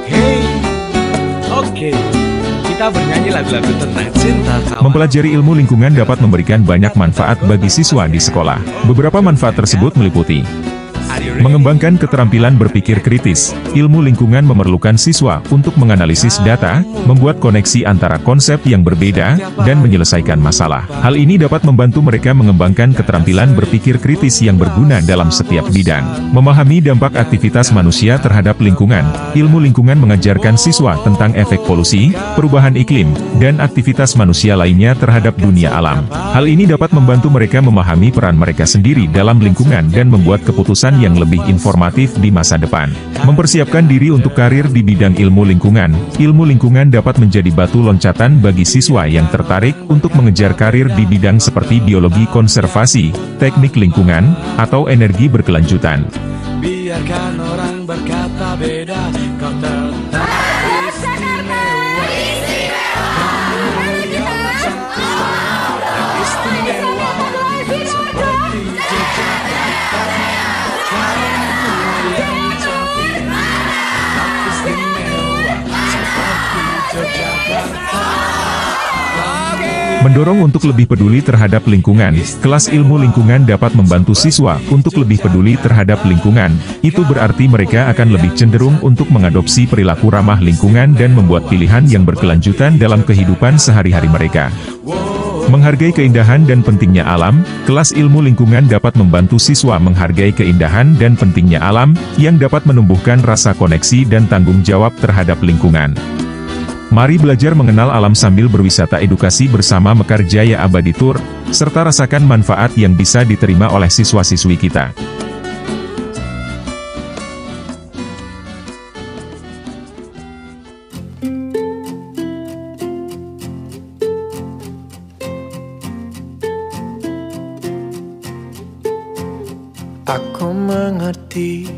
Hey, oke. Kita bernyanyi lagu-lagu tentang cinta kawan. Mempelajari ilmu lingkungan dapat memberikan banyak manfaat bagi siswa di sekolah. Beberapa manfaat tersebut meliputi mengembangkan keterampilan berpikir kritis. Ilmu lingkungan memerlukan siswa untuk menganalisis data, membuat koneksi antara konsep yang berbeda, dan menyelesaikan masalah. Hal ini dapat membantu mereka mengembangkan keterampilan berpikir kritis yang berguna dalam setiap bidang. Memahami dampak aktivitas manusia terhadap lingkungan. Ilmu lingkungan mengajarkan siswa tentang efek polusi, perubahan iklim, dan aktivitas manusia lainnya terhadap dunia alam. Hal ini dapat membantu mereka memahami peran mereka sendiri dalam lingkungan dan membuat keputusan yang lebih informatif di masa depan. Mempersiapkan diri untuk karir di bidang ilmu lingkungan. Ilmu lingkungan dapat menjadi batu loncatan bagi siswa yang tertarik untuk mengejar karir di bidang seperti biologi konservasi, teknik lingkungan, atau energi berkelanjutan. Biarkan orang berkata beda, kau tetap istimewa. Mendorong untuk lebih peduli terhadap lingkungan. Kelas ilmu lingkungan dapat membantu siswa untuk lebih peduli terhadap lingkungan. Itu berarti mereka akan lebih cenderung untuk mengadopsi perilaku ramah lingkungan dan membuat pilihan yang berkelanjutan dalam kehidupan sehari-hari mereka. Menghargai keindahan dan pentingnya alam. Kelas ilmu lingkungan dapat membantu siswa menghargai keindahan dan pentingnya alam, yang dapat menumbuhkan rasa koneksi dan tanggung jawab terhadap lingkungan. Mari belajar mengenal alam sambil berwisata edukasi bersama Mekar Jaya Abadi Tour, serta rasakan manfaat yang bisa diterima oleh siswa-siswi kita. Aku mengerti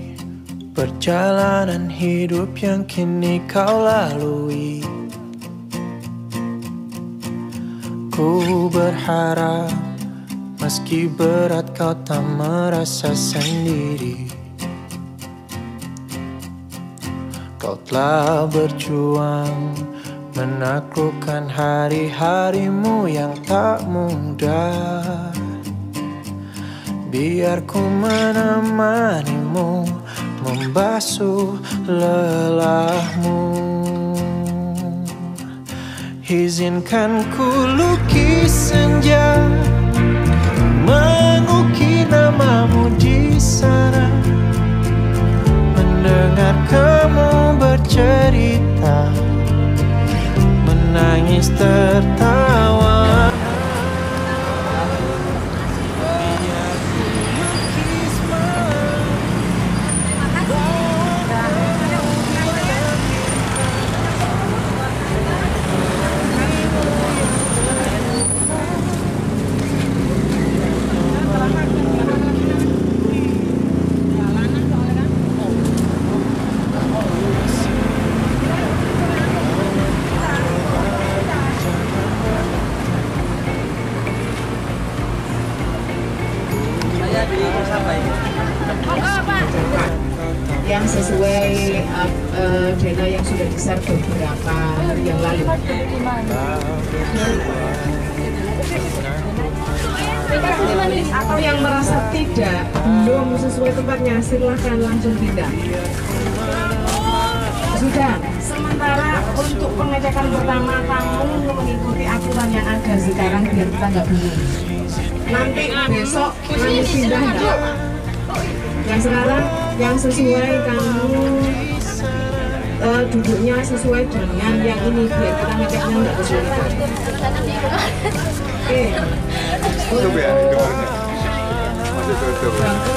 perjalanan hidup yang kini kau lalui. Ku berharap meski berat kau tak merasa sendiri. Kau telah berjuang menaklukkan hari-harimu yang tak mudah. Biar ku menemanimu, membasuh lelahmu. Izinkan ku lukis senja, mengukir namamu di sana. Mendengar kamu bercerita, menangis tertawa. Yang sesuai dana yang sudah besar beberapa hari yang lalu. Atau yang merasa belum sesuai tempatnya, silahkan langsung pindah. Sudah, sementara untuk pengecekan pertama kamu mengikuti aturan yang ada sekarang biar kita nggak bingung. Nanti besok kamu pindah enggak? Yang sekarang yang sesuai kamu duduknya sesuai dengan yang ini biar kita ngeceknya nggak kesulitan. Oke. Untuk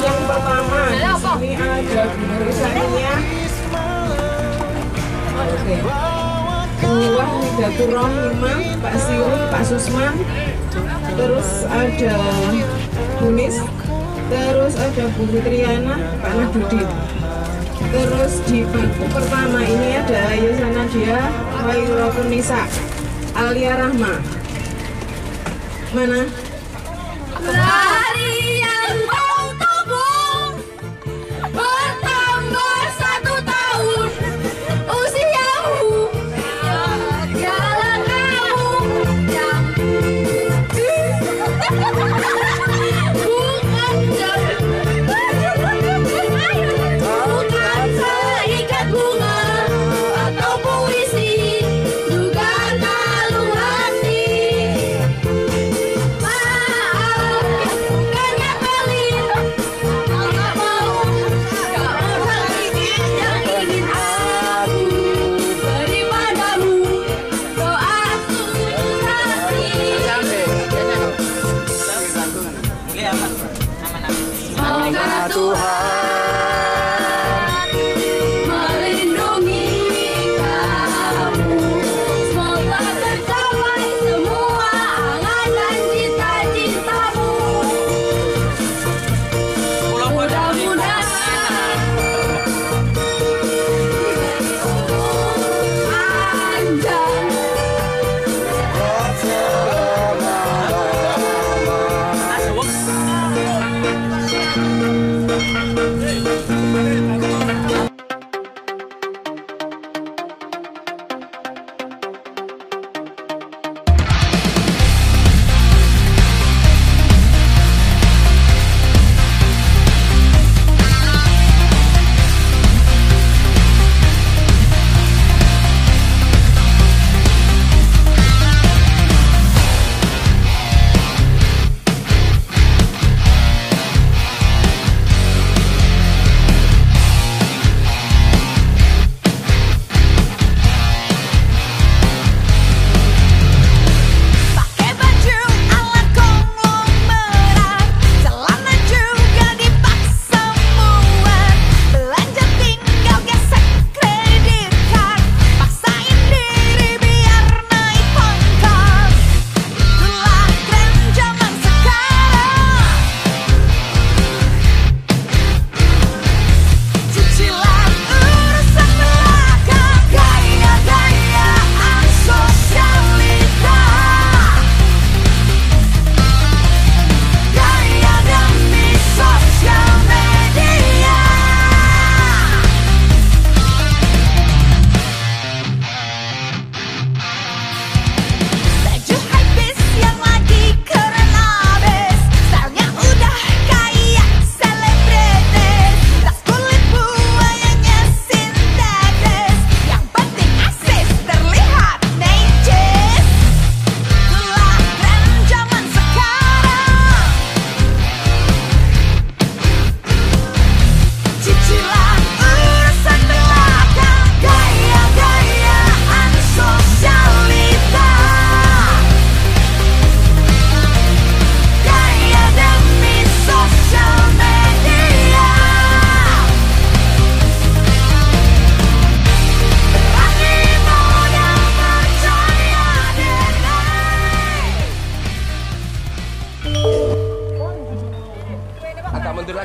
yang pertama di sini ada tulisannya. Oke. Wah, Midaturoh 5, Pak Siri, Pak Susman. Terus ada Bunis. Terus ada Bu Fitriana, Pak Nahdudin. Terus di bangku pertama ini ada Yusana Nadia, Khairul Nisa, Alia Rahma. Mana? Hari yang kau tumbuh bertambah 1 tahun.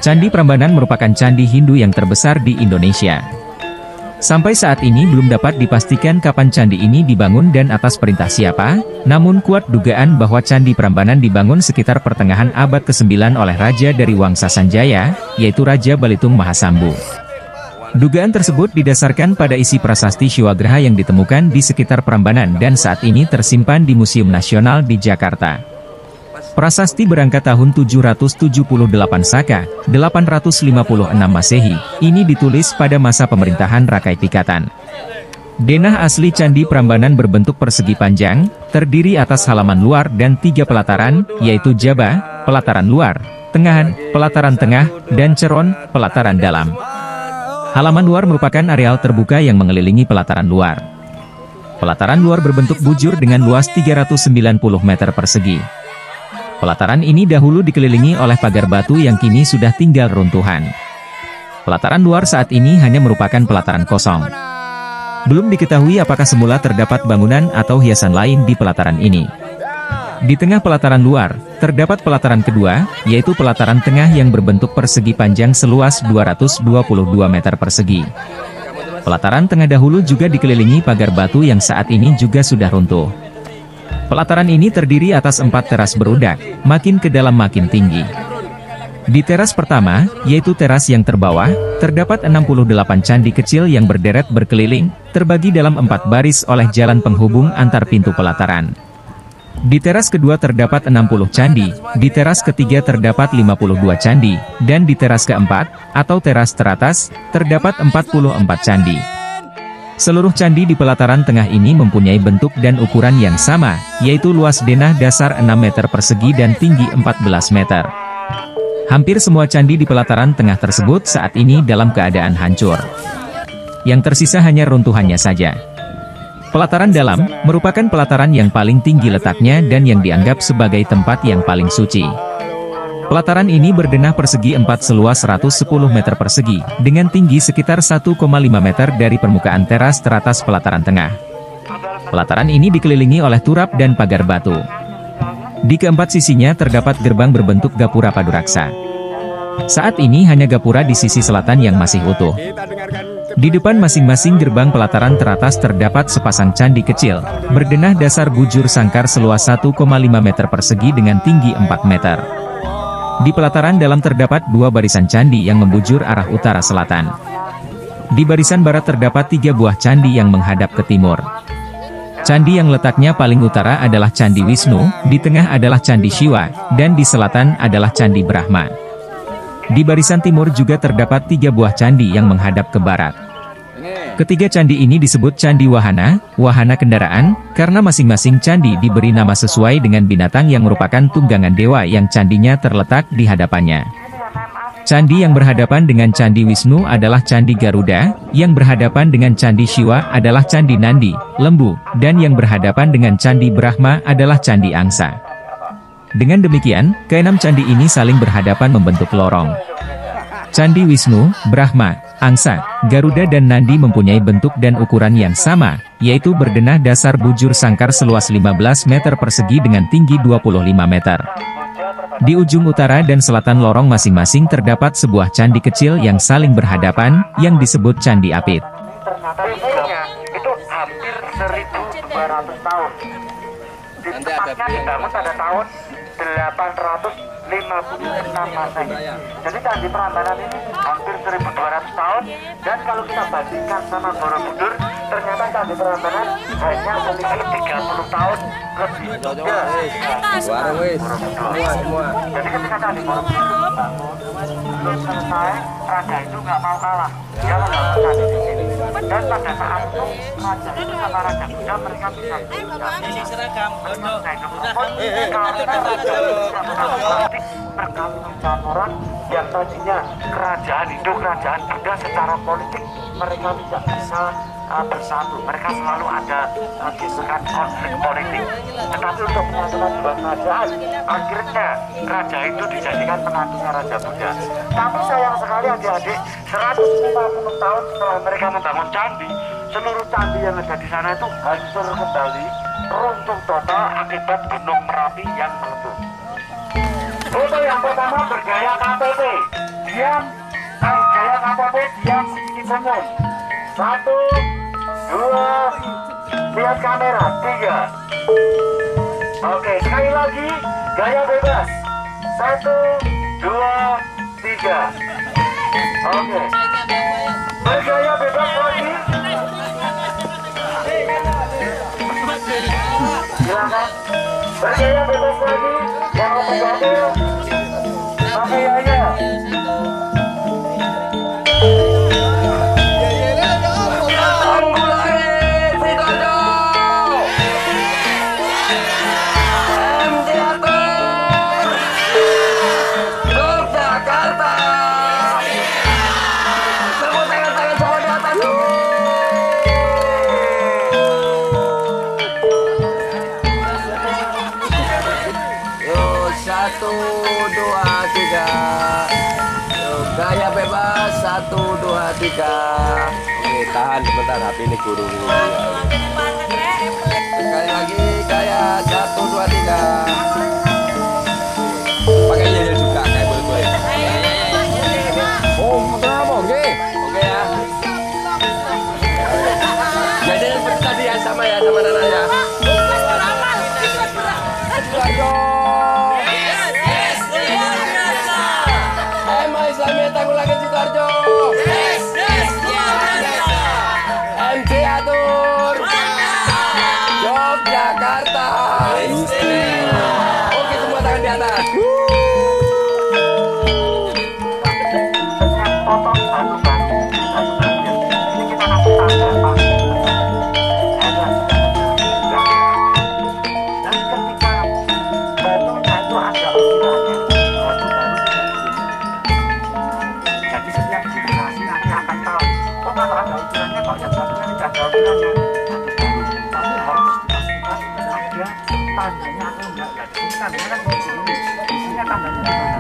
Candi Prambanan merupakan candi Hindu yang terbesar di Indonesia. Sampai saat ini belum dapat dipastikan kapan candi ini dibangun dan atas perintah siapa, namun kuat dugaan bahwa Candi Prambanan dibangun sekitar pertengahan abad ke-9 oleh raja dari Wangsa Sanjaya, yaitu Raja Balitung Mahasambu. Dugaan tersebut didasarkan pada isi prasasti Shiwagraha yang ditemukan di sekitar Prambanan dan saat ini tersimpan di Museum Nasional di Jakarta. Prasasti berangkat tahun 778 Saka, 856 Masehi, ini ditulis pada masa pemerintahan Rakai Pikatan. Denah asli Candi Prambanan berbentuk persegi panjang, terdiri atas halaman luar dan 3 pelataran, yaitu Jaba, pelataran luar, Tengahan, pelataran tengah, dan Ceron, pelataran dalam. Halaman luar merupakan areal terbuka yang mengelilingi pelataran luar. Pelataran luar berbentuk bujur dengan luas 390 meter persegi. Pelataran ini dahulu dikelilingi oleh pagar batu yang kini sudah tinggal runtuhan. Pelataran luar saat ini hanya merupakan pelataran kosong. Belum diketahui apakah semula terdapat bangunan atau hiasan lain di pelataran ini. Di tengah pelataran luar, terdapat pelataran kedua, yaitu pelataran tengah yang berbentuk persegi panjang seluas 222 meter persegi. Pelataran tengah dahulu juga dikelilingi pagar batu yang saat ini juga sudah runtuh. Pelataran ini terdiri atas 4 teras berudak, makin ke dalam makin tinggi. Di teras pertama, yaitu teras yang terbawah, terdapat 68 candi kecil yang berderet berkeliling, terbagi dalam 4 baris oleh jalan penghubung antar pintu pelataran. Di teras kedua terdapat 60 candi, di teras ketiga terdapat 52 candi, dan di teras keempat, atau teras teratas, terdapat 44 candi. Seluruh candi di pelataran tengah ini mempunyai bentuk dan ukuran yang sama, yaitu luas denah dasar 6 meter persegi dan tinggi 14 meter. Hampir semua candi di pelataran tengah tersebut saat ini dalam keadaan hancur. Yang tersisa hanya runtuhannya saja. Pelataran dalam merupakan pelataran yang paling tinggi letaknya dan yang dianggap sebagai tempat yang paling suci. Pelataran ini berdenah persegi 4 seluas 110 meter persegi, dengan tinggi sekitar 1,5 meter dari permukaan teras teratas pelataran tengah. Pelataran ini dikelilingi oleh turap dan pagar batu. Di keempat sisinya terdapat gerbang berbentuk gapura paduraksa. Saat ini hanya gapura di sisi selatan yang masih utuh. Di depan masing-masing gerbang pelataran teratas terdapat sepasang candi kecil, berdenah dasar bujur sangkar seluas 1,5 meter persegi dengan tinggi 4 meter. Di pelataran dalam terdapat 2 barisan candi yang membujur arah utara-selatan. Di barisan barat terdapat 3 buah candi yang menghadap ke timur. Candi yang letaknya paling utara adalah Candi Wisnu, di tengah adalah Candi Shiwa, dan di selatan adalah Candi Brahma. Di barisan timur juga terdapat 3 buah candi yang menghadap ke barat. Ketiga candi ini disebut Candi Wahana, wahana kendaraan, karena masing-masing candi diberi nama sesuai dengan binatang yang merupakan tunggangan dewa yang candinya terletak di hadapannya. Candi yang berhadapan dengan Candi Wisnu adalah Candi Garuda, yang berhadapan dengan Candi Shiwa adalah Candi Nandi, lembu, dan yang berhadapan dengan Candi Brahma adalah Candi Angsa. Dengan demikian, keenam candi ini saling berhadapan membentuk lorong. Candi Wisnu, Brahma, Angsa, Garuda dan Nandi mempunyai bentuk dan ukuran yang sama, yaitu berdenah dasar bujur sangkar seluas 15 meter persegi dengan tinggi 25 meter. Di ujung utara dan selatan lorong masing-masing terdapat sebuah candi kecil yang saling berhadapan, yang disebut Candi Apit. Umurnya itu hampir 1.200 tahun. Tepatnya dibangun pada tahun 856 Masehi. Jadi Candi Prambanan ini hampir 1.200 tahun, dan kalau kita bandingkan sama Borobudur, ternyata Candi Prambanan hanya memiliki 30 tahun lebih muda. Jadi ketika Candi Borobudur dibangun, belum selesai, raja itu nggak mau kalah. Dia membangun candi di sini. Dan pada saat itu raja itu sama raja Buddha mereka bisa menyelesaikan perkahwinan orang yang tadinya kerajaan Hindu, kerajaan Buddha secara politik mereka tidak bisa bersatu. Mereka selalu ada gesekan konflik politik. Tetapi untuk menyatukan dua kerajaan, akhirnya raja itu dijadikan penantunya Raja Buddha. Tapi sayang sekali adik-adik, 150 tahun setelah mereka membangun candi, seluruh candi yang ada di sana itu hancur kembali, runtuh total akibat gunung Merapi yang meletus. Foto yang pertama bergaya KTP. diam, gaya apapun diam sedikit senyum. 1, 2, lihat kamera. 3. Oke, sekali lagi gaya bebas. 1, 2, 3. Oke, bergaya bebas lagi. Silakan bergaya bebas lagi. Jangan terganggu. Oke, ya. Gaya bebas 1, 2, 3. Oke, tahan sebentar, HP ini guru. Sekali lagi gaya 1, 2, 3. Pakai yel juga kayak boleh. Oh, mau oke. Oke ya. Jadi seperti tadi ya, sama ya, sama Nana ya. Tanggulangan Sidoarjo. MC Atur. Yogyakarta. Oke, semua tangan di atas. Tandanya atau enggak, ini tandanya kan begini, isinya tandanya gimana?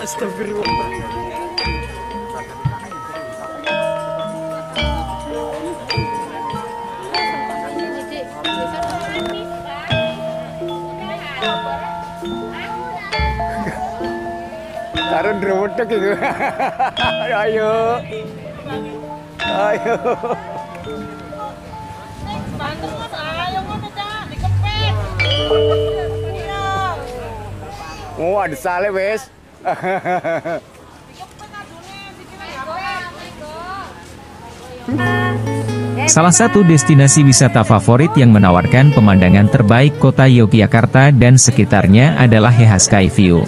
Astagfirullah. Taruh drewedek itu. Ayo. Ayo. Oh, ada sale wes. Salah satu destinasi wisata favorit yang menawarkan pemandangan terbaik kota Yogyakarta dan sekitarnya adalah Heha Sky View.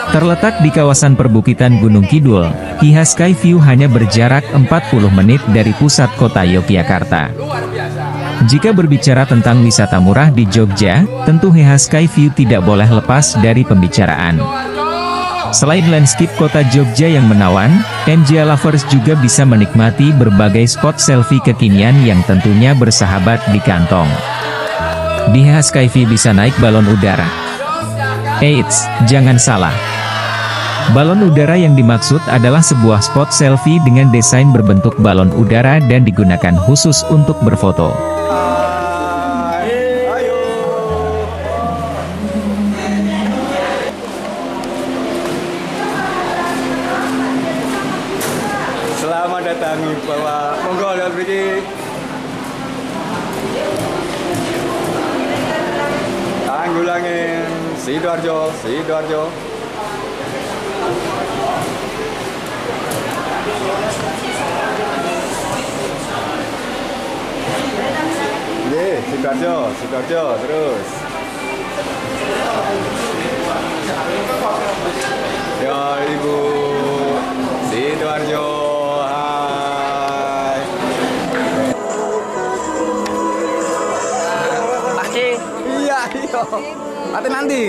Terletak di kawasan perbukitan Gunung Kidul, Heha Sky View hanya berjarak 40 menit dari pusat kota Yogyakarta. Jika berbicara tentang wisata murah di Jogja, tentu Heha Sky View tidak boleh lepas dari pembicaraan. Selain landscape kota Jogja yang menawan, MJ Lovers juga bisa menikmati berbagai spot selfie kekinian yang tentunya bersahabat di kantong. Di Heha Sky View bisa naik balon udara. Eits, jangan salah. Balon udara yang dimaksud adalah sebuah spot selfie dengan desain berbentuk balon udara dan digunakan khusus untuk berfoto. Selamat datang di bawah. Monggo lihat begini. Tanggulangin Sidoarjo, Sidoarjo. Ye, Sidoarjo, Sidoarjo terus. Ya Ibu Sidoarjo. Hai. Pasti. Iya, iya. Nanti.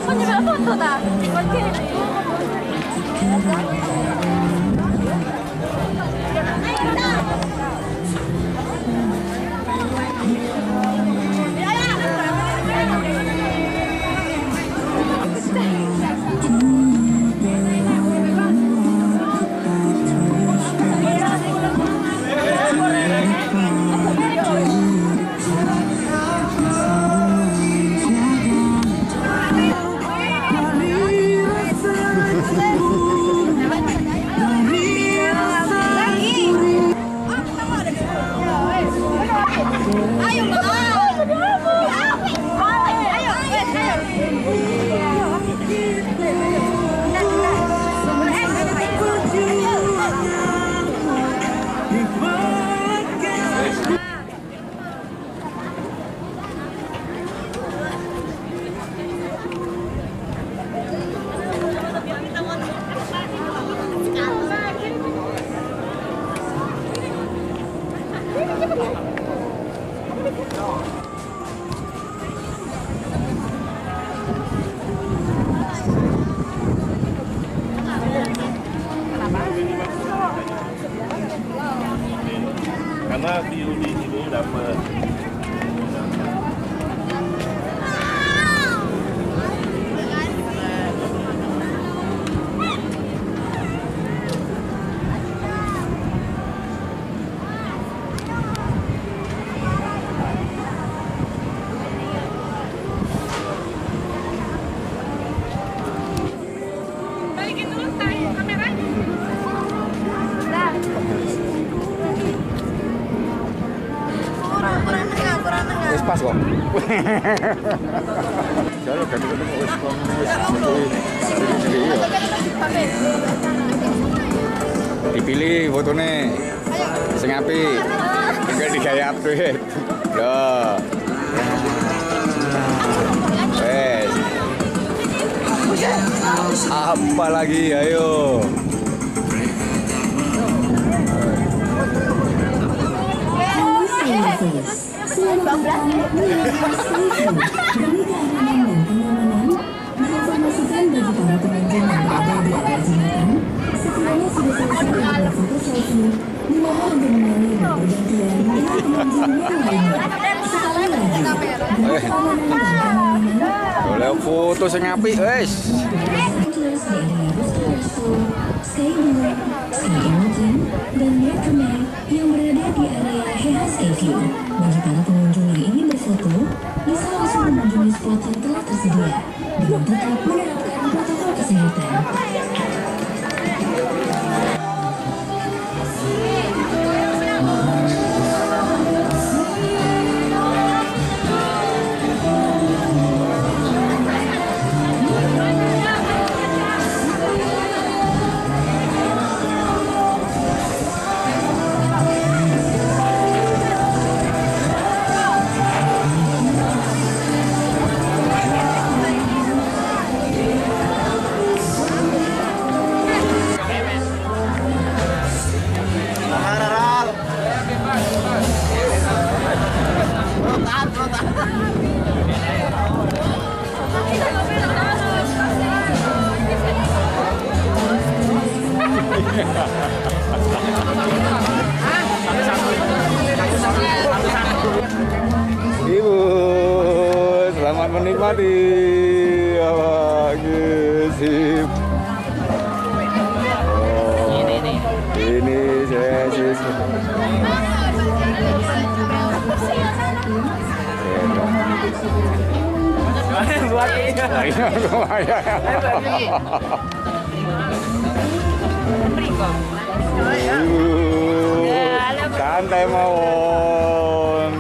손님이 한 번 더다. Karena view di sini dapat. Balikin dulu kamera. Nah. Wis pas kok. Kalau kan ketemu wis kok dipilih fotone sing apik. Tinggal digaya update. Loh. Wes. Apa lagi? Ayo. Menginformasikan bagi para pengunjung yang berada di area jembatan, sekiranya sudah selesai membuat foto selfie, dimohon untuk mengalir bergantian dengan pengunjung yang lainnya. Sekali lagi, untuk keamanan dan kenyamanan, Boleh foto sing apik wis. Angeles di area resto-resto, Sky Blue, Sky Mountain, dan Mercury yang berada di area Hehas View. Bagi para pengunjung yang ingin berfoto, bisa langsung mengunjungi spot yang telah tersedia dengan tetap menerapkan protokol kesehatan. Ibu, selamat menikmati. Sip. Ini sesi. Santai mawon.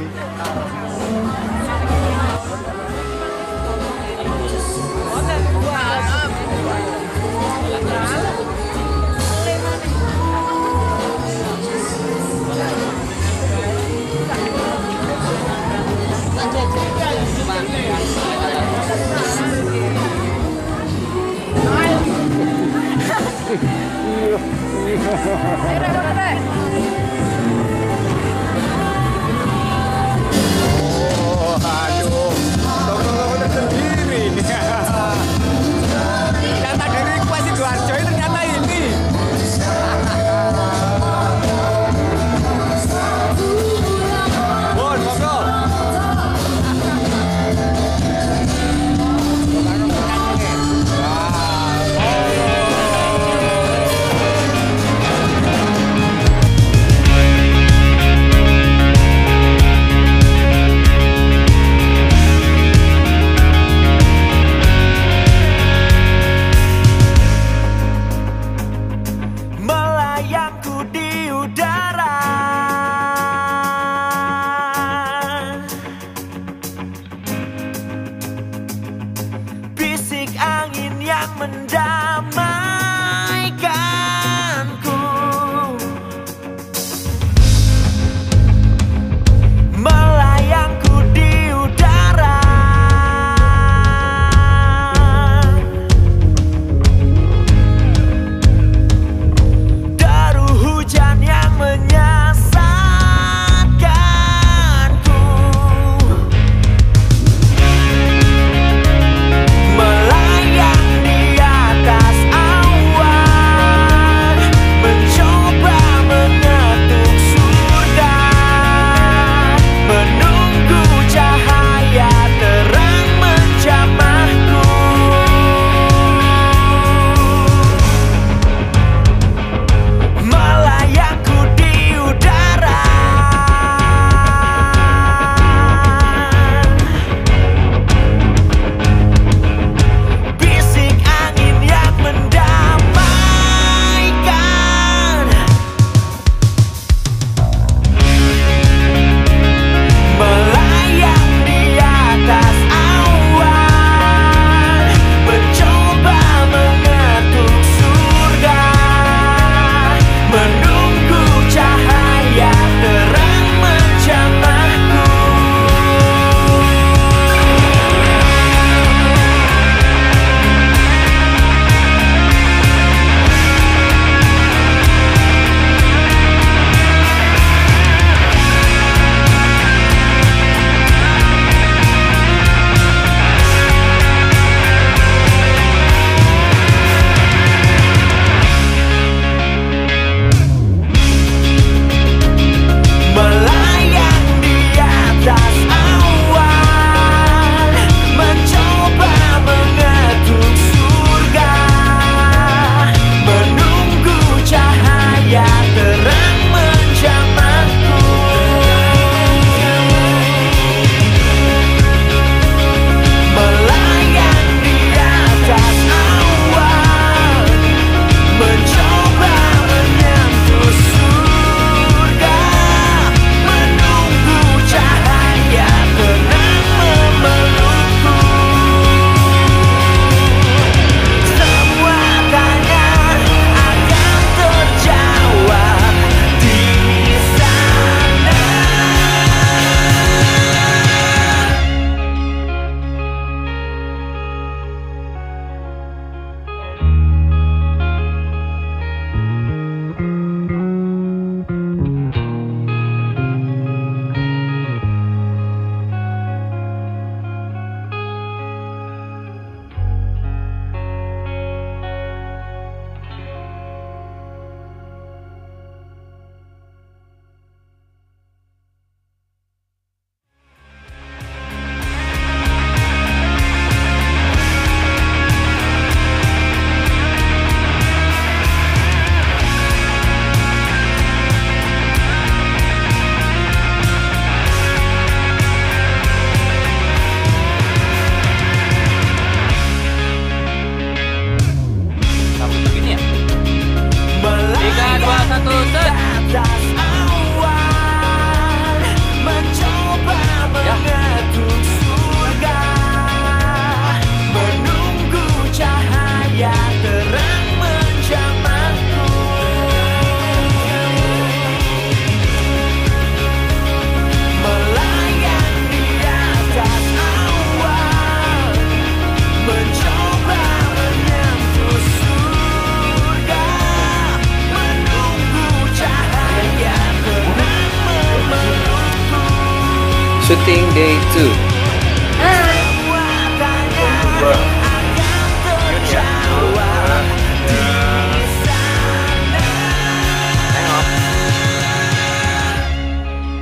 Shooting day 2.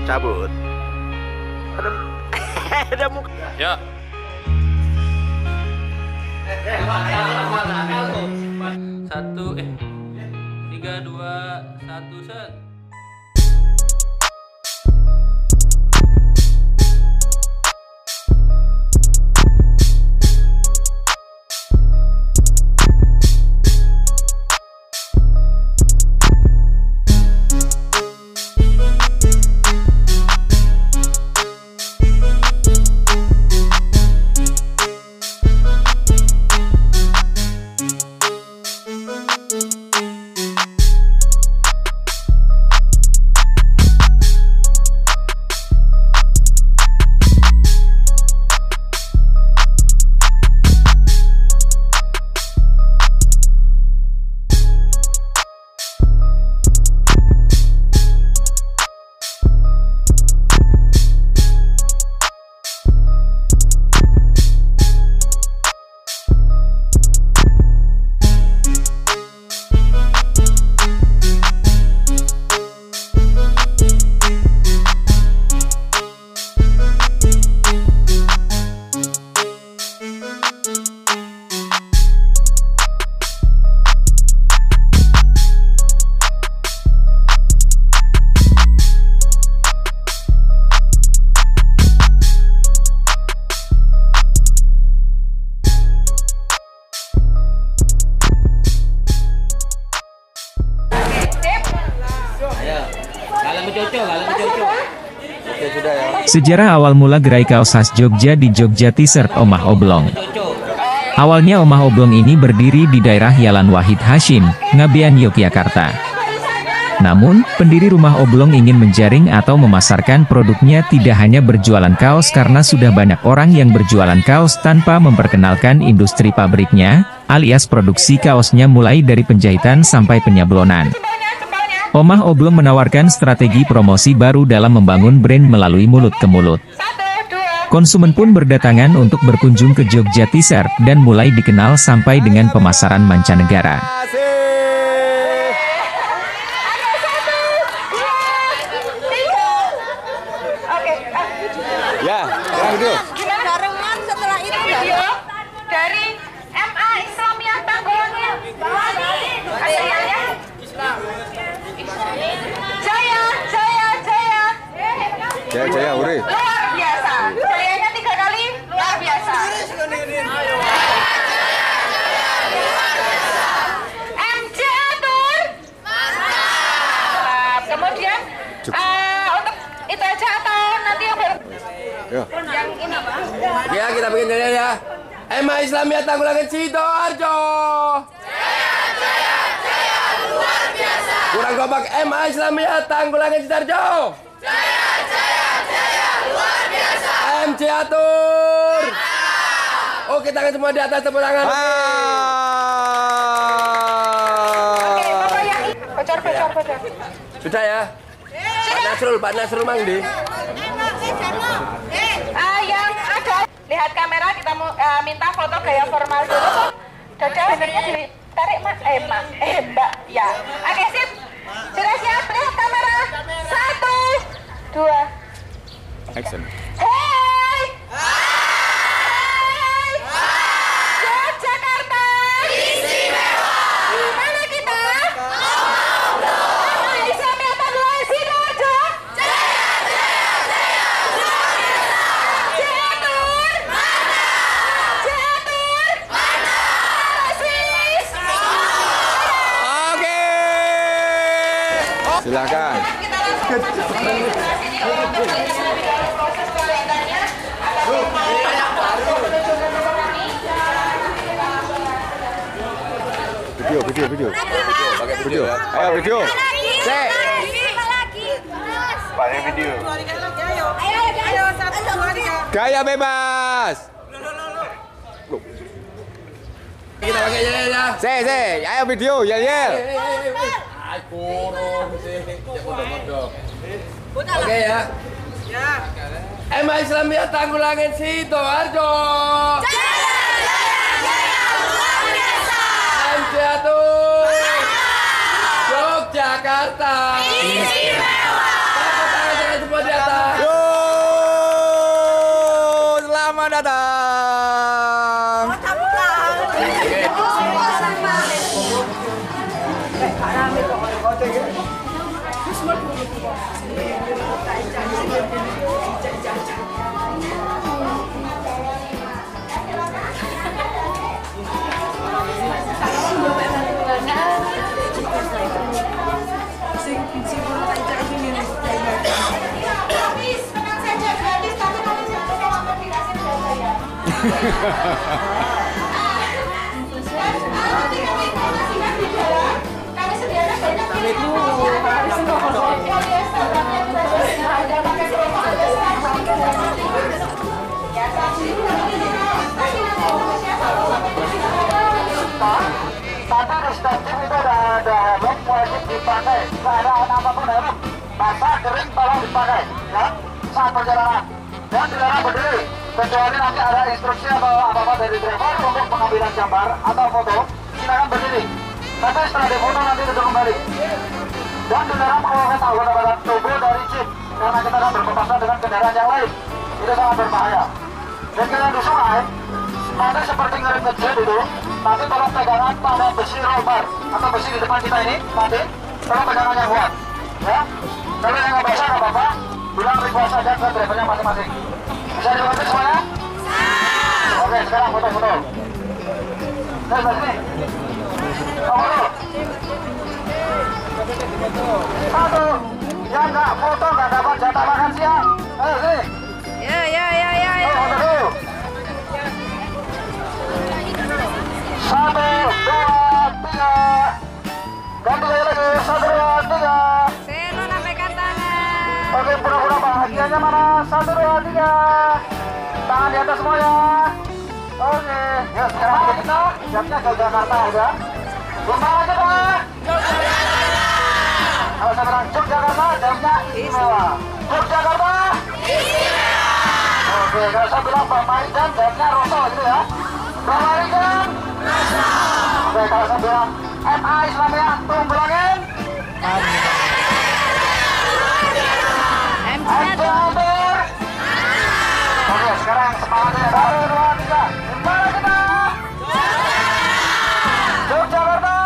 Cabut. Ada muka. Ya. Satu, 3, 2, 1, set. Sejarah awal mula gerai kaos khas Jogja di Jogja T-shirt Omah Oblong. Awalnya Omah Oblong ini berdiri di daerah Yalan Wahid Hashim, Ngabean, Yogyakarta. Namun, pendiri rumah Oblong ingin menjaring atau memasarkan produknya tidak hanya berjualan kaos karena sudah banyak orang yang berjualan kaos tanpa memperkenalkan industri pabriknya, alias produksi kaosnya mulai dari penjahitan sampai penyablonan. Omah Oblong menawarkan strategi promosi baru dalam membangun brand melalui mulut ke mulut. Konsumen pun berdatangan untuk berkunjung ke Jogja T-shirt dan mulai dikenal sampai dengan pemasaran mancanegara. Ya, video. Barengan setelah itu video dari MA Islamiyah Tanggulangnya. Jaya, Uri. Luar biasa. Jayanya 3 kali, luar biasa. MC Atur. Mantap. Kemudian untuk itu aja atau nanti yang yang ini Pak? Ya, kita bikin ya. MA Islamiyah Tanggulangan Sidoarjo. Jaya, luar biasa. Kurang kompak MA Islamiyah Tanggulangan Sidoarjo. Jaya, luar biasa. MC Atur. Oke, tangan semua di atas, tepuk tangan. Oke, Bapak yang bocor. Sudah ya? Pak Nasrul Mangdi. Yang ada, lihat kamera, kita mau minta foto gaya formal dulu. Dada benernya ditarik Mbak. Ya. Oke, sip. Sudah siap, lihat kamera. 1, 2. Action. Hey! Yogyakarta istimewa. Di mana kita? MA Islamiyah Tanggulangan Sidoarjo. Jaya, luar biasa. Jatur. Mana? Jatur. Mana? Sis. Oke. Silakan. Kita langsung sini untuk melihat proses pembuatannya. Video. Ayo video. Pakai video. Ayo, 1, 2, 3. Gaya bebas. Kita pakai ya. Ayo video, yel. Oke ya. MA Islamiyah Tanggulangin Sidoarjo. MCATU Yogyakarta. Tepuk tangan semua di atas. Yo, selamat datang. Tapi distancing itu ada helm wajib dipakai. Keadaan apapun helm, basah kering tolong dipakai. Ya, saat perjalanan. Dan dilarang berdiri, kecuali nanti ada instruksi atau apa-apa dari driver untuk pengambilan gambar atau foto. Silakan berdiri. Tapi setelah difoto nanti duduk kembali. Dan dilarang mengeluarkan anggota badan tubuh dari jeep karena kita akan berpapasan dengan kendaraan yang lain. Itu sangat berbahaya. Dan kalau di sungai, nanti seperti ngerim kecil itu, nanti tolong pegangan pada besi rollbar atau besi di depan kita ini, nanti tolong pegangan yang kuat, ya. Kalau yang nggak basah nggak apa-apa, bilang request saja ke drivernya masing-masing. Bisa dibantu semuanya? Oke, sekarang foto-foto. Sebelah sini. Foto. Satu, yang nggak foto nggak dapat jatah makan siang. Ayo sini. Ya. Foto dulu. 1, 2, 3. Ganti lagi 1, 2, 3. Seno nampaikan tangan. Oke, pura-pura bahagianya mana? 1, 2, 3. Tangan di atas semua ya. Oke, ya sekarang kita jamnya ke Jakarta udah. Lomba aja Pak. Kalau saya bilang Yogyakarta, jamnya istimewa. Yogyakarta istimewa. Oke, kalau saya bilang Pak Marijan, jamnya Rosso gitu ya. Pak Marijan Rosso. Oke, kalau saya bilang MA Islamiyah Tunggulangin. MCATU. Oke, sekarang semangatnya 1, 2, 3. Gimana kita? Yogyakarta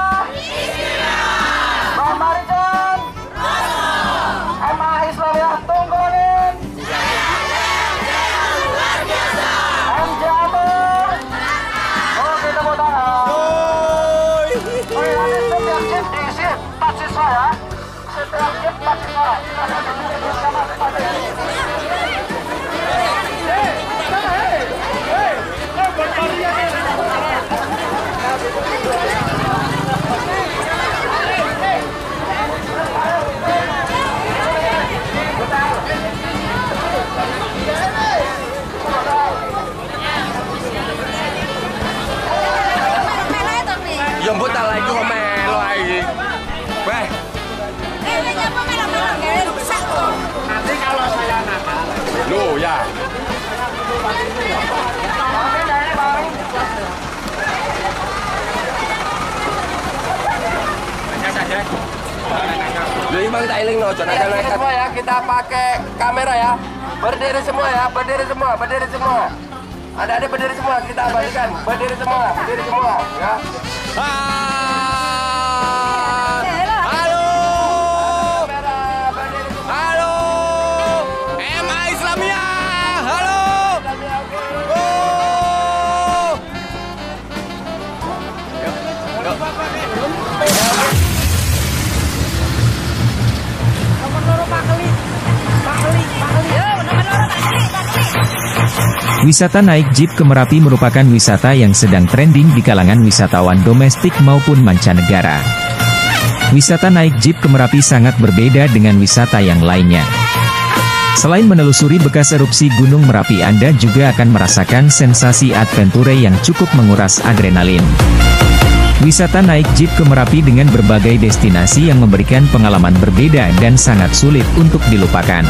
Pak Marijan MA Islamiyah Tunggulangin. MCATU. Oke, tepuk tangan. Oke, nanti setiap jeep diisi 4 siswa ya. Setiap jeep 4 siswa. Kita duduk bersama Yang buat tak lagi melo lagi. Weh. nanti kalau saya nakal. Loh ya. Jadi bang tak iling no, jangan ada nekat. Semua ya, kita pakai kamera ya. Berdiri semua ya, berdiri semua, berdiri semua. Ada berdiri semua, kita balikan. Berdiri semua ya. Halo, MA Islamiyah. Halo. Wisata naik jeep ke Merapi merupakan wisata yang sedang trending di kalangan wisatawan domestik maupun mancanegara. Wisata naik jeep ke Merapi sangat berbeda dengan wisata yang lainnya. Selain menelusuri bekas erupsi Gunung Merapi, Anda juga akan merasakan sensasi adventure yang cukup menguras adrenalin. Wisata naik jeep ke Merapi dengan berbagai destinasi yang memberikan pengalaman berbeda dan sangat sulit untuk dilupakan.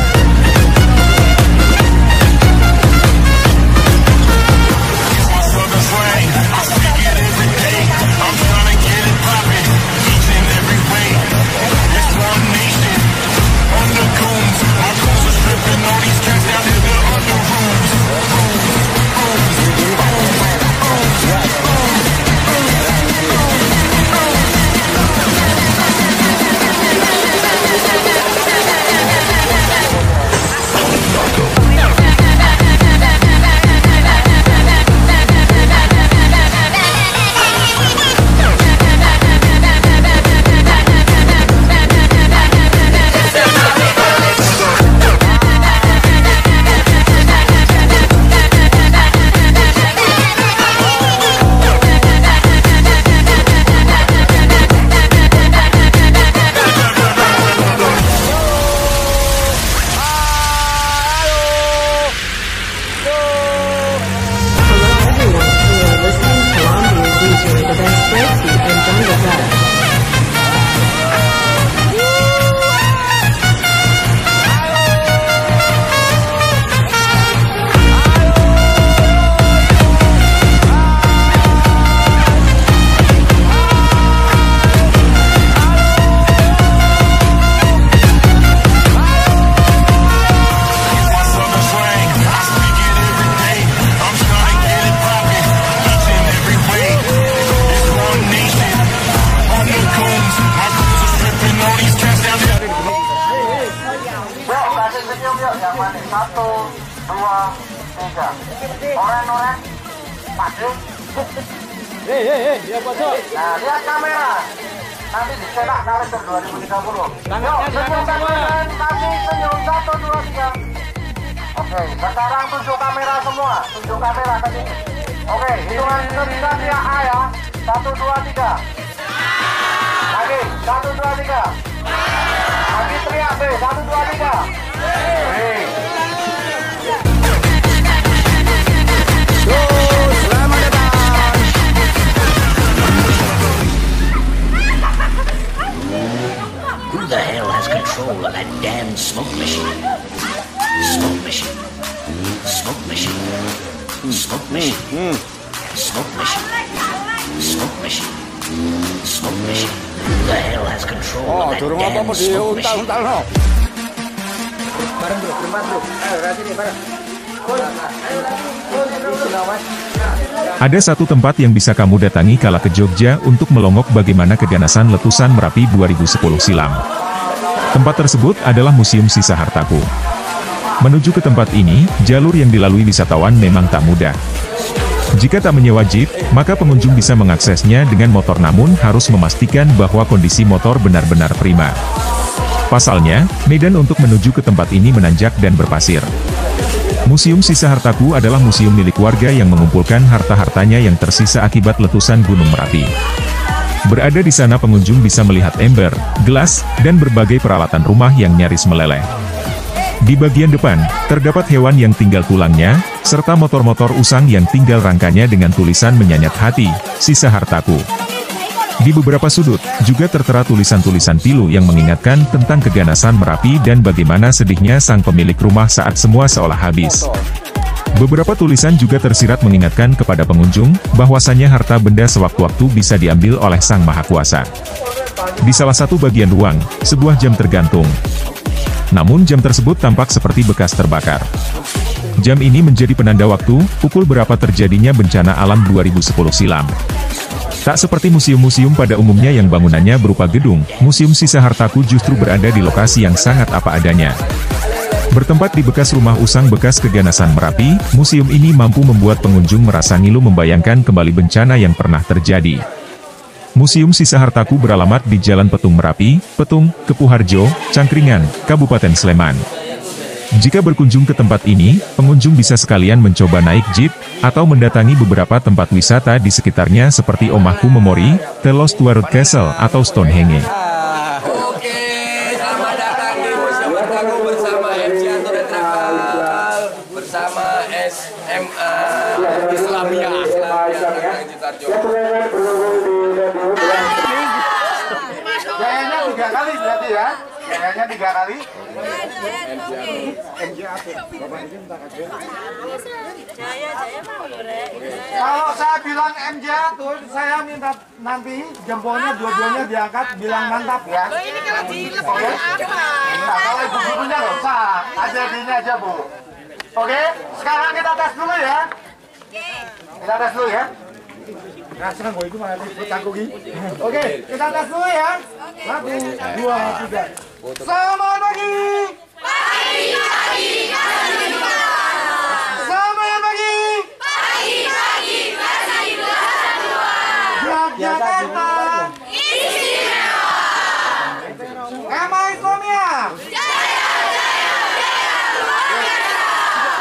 Kasih senyum yuk yang manis. 1, 2, 3. Oren. Pade. Ya bosok. Nah, lihat kamera. Nanti dicetak kalender 2030. Yuk, senyum semua. Kasih senyum 1, 2, 3. Oke, sekarang tunjuk kamera semua. Tunjuk kamera tadi. Oke, hitungan ketiga dia A ya. 1, 2, 3. Lagi, 1, 2, 3. Lagi teriak B, 1, 2, 3. Selamat datang. Who the hell has control of that damn smoke machine? Smoke machine. Smoke machine. Smoke machine. Smoke machine. Smoke machine. Smoke machine. Who the hell has control of that damn smoke machine? Bareng bro, bro. Ayo, sini bareng. Ada satu tempat yang bisa kamu datangi kala ke Jogja untuk melongok bagaimana keganasan letusan Merapi 2010 silam. Tempat tersebut adalah Museum Sisa Hartaku. Menuju ke tempat ini, jalur yang dilalui wisatawan memang tak mudah. Jika tak menyewa jeep, maka pengunjung bisa mengaksesnya dengan motor namun harus memastikan bahwa kondisi motor benar-benar prima. Pasalnya, medan untuk menuju ke tempat ini menanjak dan berpasir. Museum Sisa Hartaku adalah museum milik warga yang mengumpulkan harta-hartanya yang tersisa akibat letusan Gunung Merapi. Berada di sana pengunjung bisa melihat ember, gelas, dan berbagai peralatan rumah yang nyaris meleleh. Di bagian depan, terdapat hewan yang tinggal tulangnya, serta motor-motor usang yang tinggal rangkanya dengan tulisan menyayat hati, Sisa Hartaku. Di beberapa sudut, juga tertera tulisan-tulisan pilu yang mengingatkan tentang keganasan Merapi dan bagaimana sedihnya sang pemilik rumah saat semua seolah habis. Beberapa tulisan juga tersirat mengingatkan kepada pengunjung, bahwasannya harta benda sewaktu-waktu bisa diambil oleh Sang Maha Kuasa. Di salah satu bagian ruang, sebuah jam tergantung. Namun jam tersebut tampak seperti bekas terbakar. Jam ini menjadi penanda waktu, pukul berapa terjadinya bencana alam 2010 silam. Tak seperti museum-museum pada umumnya yang bangunannya berupa gedung, Museum Sisa Hartaku justru berada di lokasi yang sangat apa adanya. Bertempat di bekas rumah usang bekas keganasan Merapi, museum ini mampu membuat pengunjung merasa ngilu membayangkan kembali bencana yang pernah terjadi. Museum Sisa Hartaku beralamat di Jalan Petung Merapi, Petung, Kepuharjo, Cangkringan, Kabupaten Sleman. Jika berkunjung ke tempat ini, pengunjung bisa sekalian mencoba naik jeep, atau mendatangi beberapa tempat wisata di sekitarnya seperti Omahku Memori, The Lost Road Castle, atau Stonehenge. Oke, selamat datang di Museum Hartaku bersama MC Anton Travel, bersama SMA Islamiyah Citarjo. Jayanya 3 kali berarti ya. Jayanya 3 kali. Kalau saya bilang MJ tuh, saya minta nanti jempolnya dua-duanya diangkat, bilang mantap ya. Ini kalau dilep Oke? apa? Nah, kalau ibu-ibunya nggak usah, aja dini aja Bu. Oke, sekarang kita tes dulu ya. Kita tes dulu ya. Nah, sekarang gue itu malah ikut cangkuk ini. Oke, kita tes dulu ya. 1, 2, 3. Selamat pagi. Pagi, Selamat pagi. pagi, Yogyakarta. istimewa. Ema Islamiyah.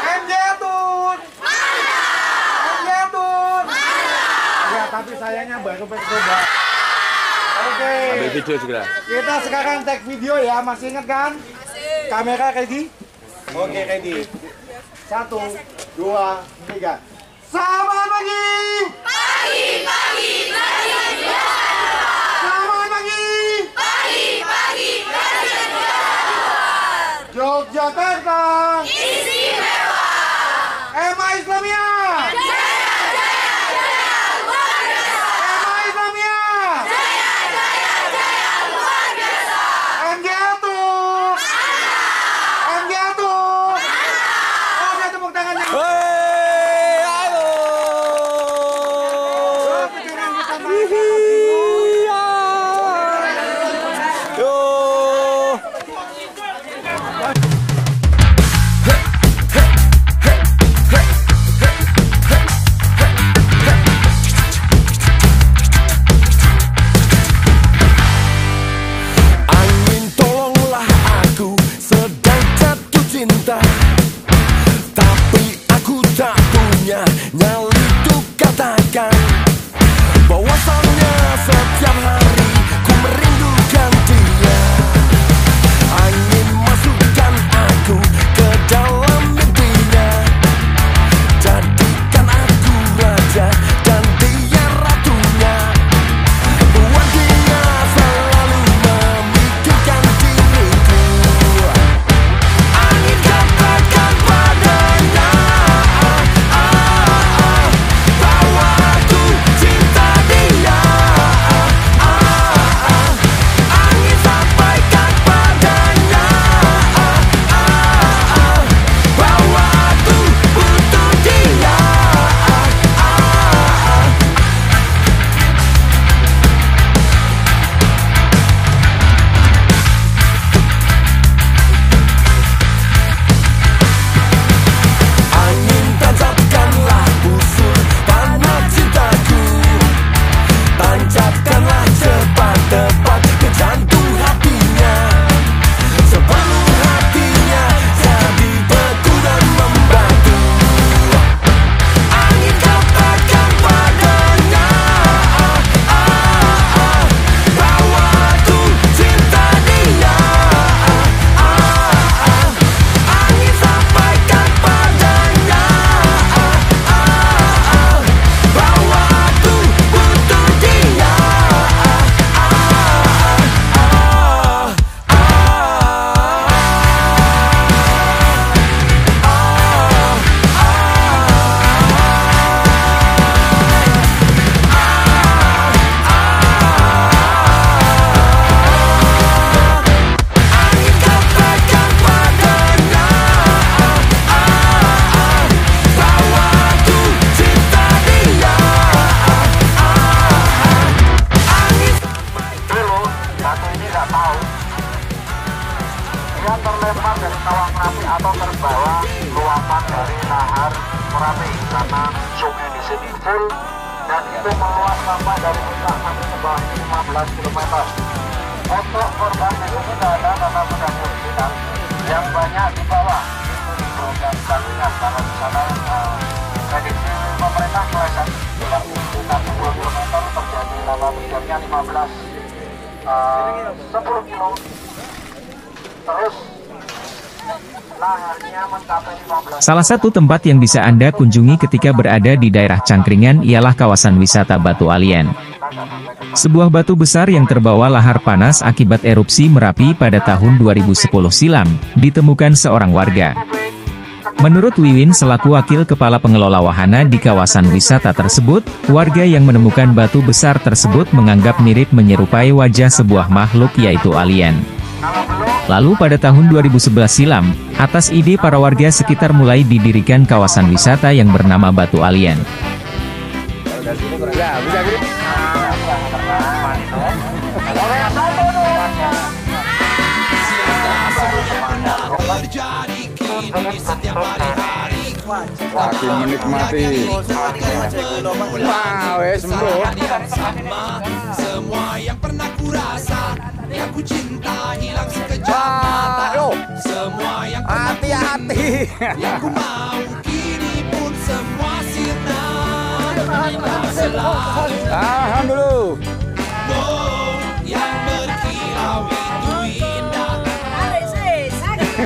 MJ Tun. MJ Tun. Ya, tapi sayangnya baru coba. Oke. Ambil video segera. Kita sekarang tag video ya, masih ingat kan? Kamera ready? Oke, ready. 1, 2, 3. Selamat pagi. Selamat pagi. Yogyakarta. Istimewa. Ema Islamiyah. Ema Islamiyah. MJ Tun. MJ Tun. Oke, tepuk tangannya. cinta, tapi aku tak punya nyali untuk katakan bahwasannya setiap hari ku merindukan dia. Angin masukkan aku ke dalam mimpinya, jadikan aku raja dan dia ratunya. Buat dia selalu memikirkan diriku. Angin katakan padanya bahwa aku cinta dia. Angin sampaikan padanya bahwa aku butuh dia. Angin tancapkanlah busur panah cintaku, tancapkanlah cepat-cepat ke jantung hatinya, sebelum hatinya jadi beku dan membatu. Angin katakan padanya bahwa aku cinta dia. Angin sampaikan padanya bahwa aku butuh dia. Angin katakan padanya bahwa aku cinta dia. Dulu, satu ini nggak tahu. Dia terlempar dari kawah Merapi atau terbawa luapan dari lahar Merapi karena sungai di sini full dan itu meluap sampai dari puncak sampai ke bawah 15 km. Untuk korban di sini tidak ada karena sudah diungsikan. Yang banyak di bawah itu di bagian sampingan karena di sana prediksi pemerintah meleset sekitar 10 km terjadi lava terjadinya 10 kilo. Terus laharnya mencapai 15. Salah satu tempat yang bisa Anda kunjungi ketika berada di daerah Cangkringan ialah kawasan wisata Batu Alien. Sebuah batu besar yang terbawa lahar panas akibat erupsi Merapi pada tahun 2010 silam, ditemukan seorang warga. Menurut Wiwin selaku wakil kepala pengelola wahana di kawasan wisata tersebut, warga yang menemukan batu besar tersebut menganggap mirip menyerupai wajah sebuah makhluk yaitu alien. Lalu pada tahun 2011 silam, atas ide para warga sekitar mulai didirikan kawasan wisata yang bernama Batu Alien. Lagi menikmati. Wah, wes sembuh. Semua yang pernah kurasa, yang ku cinta hilang sekejap mata. Semua yang pernah hati-hati, yang ku mau kini pun semua sirna. Tahan dulu. Wow, yang berkilau itu indah.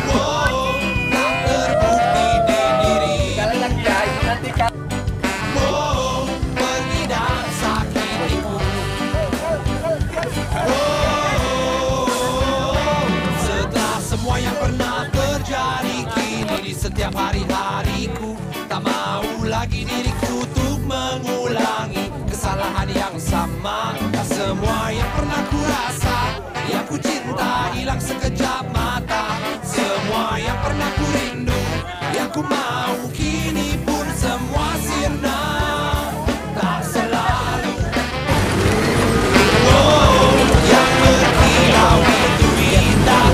Wow, tak terbukti di diri. Wow, pergi dan sakitiku. Setelah semua yang pernah terjadi kini di setiap hari-hariku, tak mau lagi diriku untuk mengulangi kesalahan yang sama. Semua yang pernah kurasa, yang ku cinta hilang sekejap mata. Semua yang pernah ku rindu, yang ku mau kini pun semua sirna. Tak selalu yang berkilau itu indah.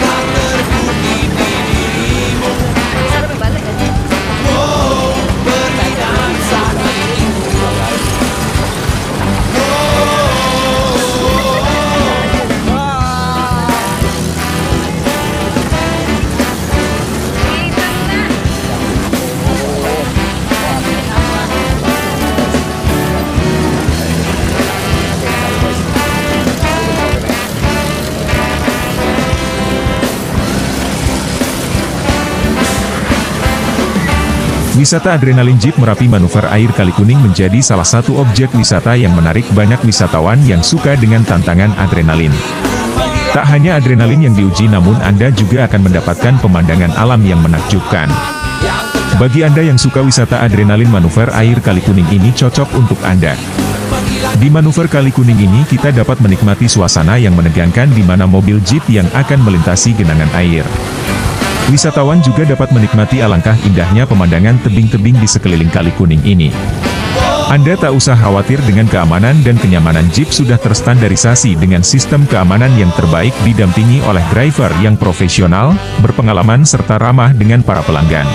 Tak terbukti di dirimu. Pergi dan sakitiku. Wisata adrenalin Jeep Merapi Manuver Air Kalikuning menjadi salah satu objek wisata yang menarik banyak wisatawan yang suka dengan tantangan adrenalin. Tak hanya adrenalin yang diuji, namun Anda juga akan mendapatkan pemandangan alam yang menakjubkan. Bagi Anda yang suka wisata adrenalin, manuver air Kalikuning ini cocok untuk Anda. Di manuver Kalikuning ini kita dapat menikmati suasana yang menegangkan di mana mobil Jeep yang akan melintasi genangan air. Wisatawan juga dapat menikmati alangkah indahnya pemandangan tebing-tebing di sekeliling Kalikuning ini. Anda tak usah khawatir dengan keamanan dan kenyamanan. Jeep sudah terstandarisasi dengan sistem keamanan yang terbaik, didampingi oleh driver yang profesional, berpengalaman serta ramah dengan para pelanggan.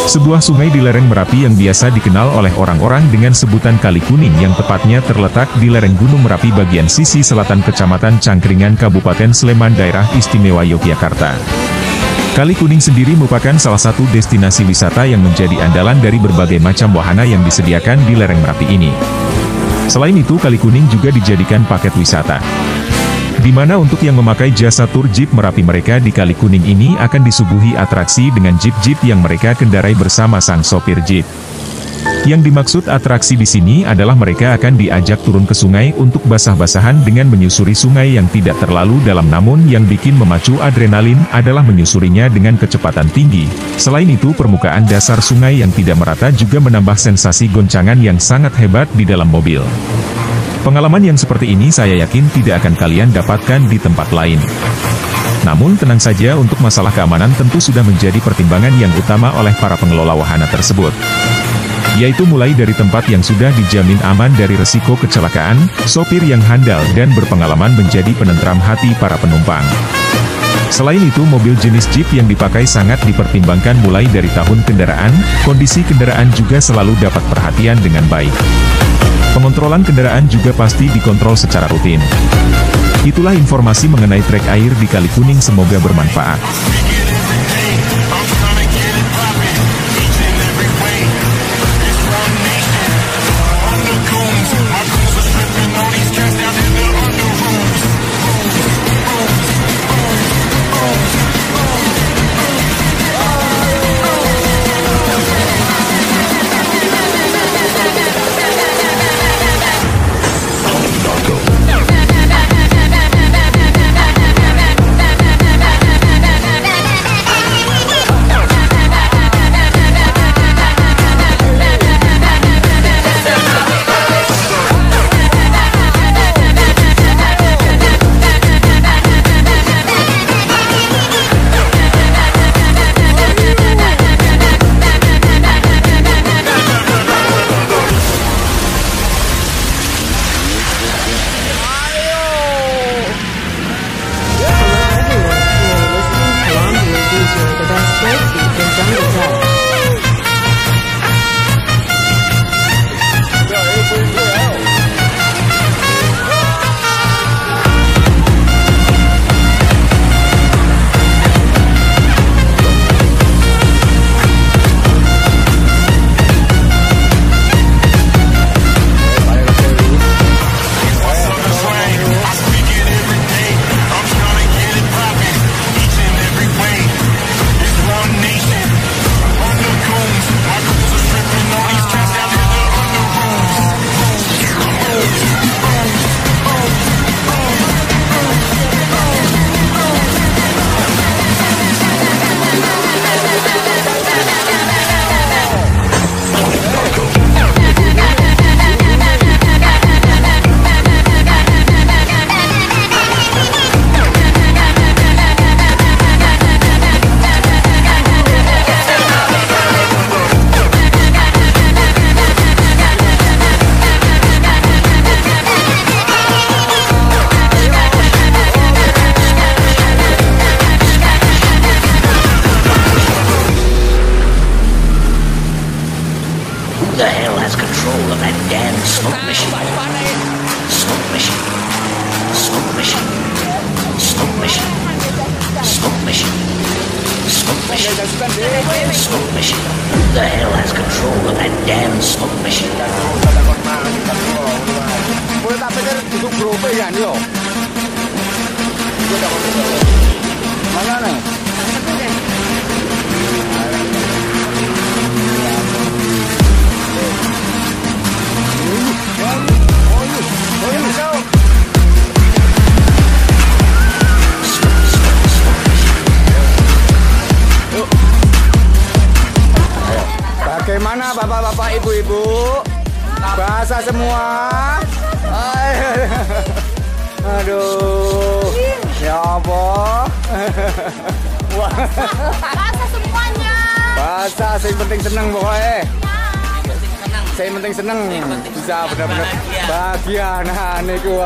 Sebuah sungai di lereng Merapi yang biasa dikenal oleh orang-orang dengan sebutan Kalikuning yang tepatnya terletak di lereng Gunung Merapi bagian sisi selatan Kecamatan Cangkringan, Kabupaten Sleman, Daerah Istimewa Yogyakarta. Kalikuning sendiri merupakan salah satu destinasi wisata yang menjadi andalan dari berbagai macam wahana yang disediakan di lereng Merapi ini. Selain itu, Kalikuning juga dijadikan paket wisata, di mana untuk yang memakai jasa tur Jeep Merapi, mereka di Kalikuning ini akan disuguhi atraksi dengan jeep-jeep yang mereka kendarai bersama sang sopir Jeep. Yang dimaksud atraksi di sini adalah mereka akan diajak turun ke sungai untuk basah-basahan dengan menyusuri sungai yang tidak terlalu dalam, namun yang bikin memacu adrenalin adalah menyusurinya dengan kecepatan tinggi. Selain itu, permukaan dasar sungai yang tidak merata juga menambah sensasi goncangan yang sangat hebat di dalam mobil. Pengalaman yang seperti ini saya yakin tidak akan kalian dapatkan di tempat lain. Namun tenang saja, untuk masalah keamanan tentu sudah menjadi pertimbangan yang utama oleh para pengelola wahana tersebut. Yaitu mulai dari tempat yang sudah dijamin aman dari resiko kecelakaan, sopir yang handal dan berpengalaman menjadi penentram hati para penumpang. Selain itu, mobil jenis Jeep yang dipakai sangat dipertimbangkan mulai dari tahun kendaraan, kondisi kendaraan juga selalu dapat perhatian dengan baik. Pengontrolan kendaraan juga pasti dikontrol secara rutin. Itulah informasi mengenai trek air di Kalikuning, semoga bermanfaat. Smoke machine. Smoke machine. Smoke machine. Smoke machine. Smoke machine. Smoke machine. Smoke machine. Who the hell has control of that damn smoke machine? Boleh tak pikir duduk grope ya nih loh. Mana nih? Gimana bapak-bapak, ibu-ibu? Basah semua. Aduh. Ya apa? Basah semuanya. Basah, yang penting seneng pokoknya. Saya penting seneng. Bisa benar-benar bahagia. Nah, niku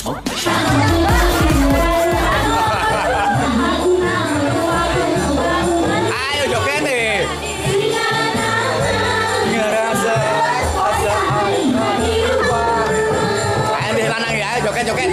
smoke machine. Ayo joget nih. Ngerasa ayo deh lanang ya, joget-joget.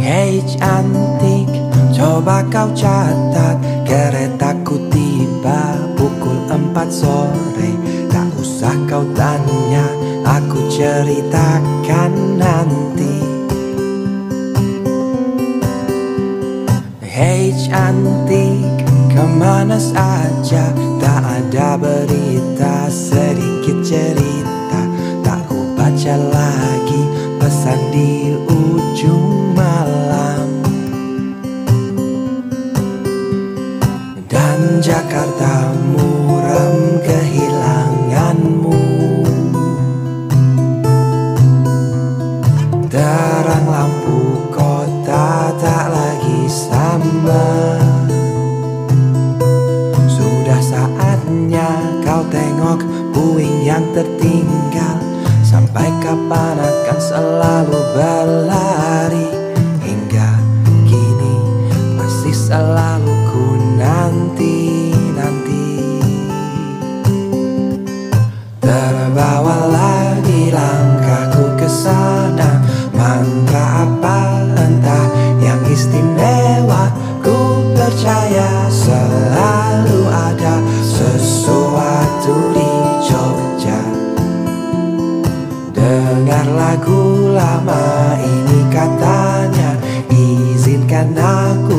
Hey cantik, coba kau catat keretaku tiba pukul 4 sore. Tak usah kau tanya, aku ceritakan nanti. Hey cantik, kemana saja? Tak ada berita, sedikit cerita. Tak ku baca lagi pesan di ujung malam. Dan Jakarta muram kehilanganmu. Terang lampu kota tak lagi sama. Sudah saatnya kau tengok puing yang tertinggal. Sampai kapan akan selalu berlari? Hingga kini masih selalu ku nanti-nanti. Terbawa lagi langkahku ke sana. Mantra apa entah yang istimewa. Ku percaya selalu ada sesuatu di Jogja. Dengar lagu lama ini katanya, izinkan aku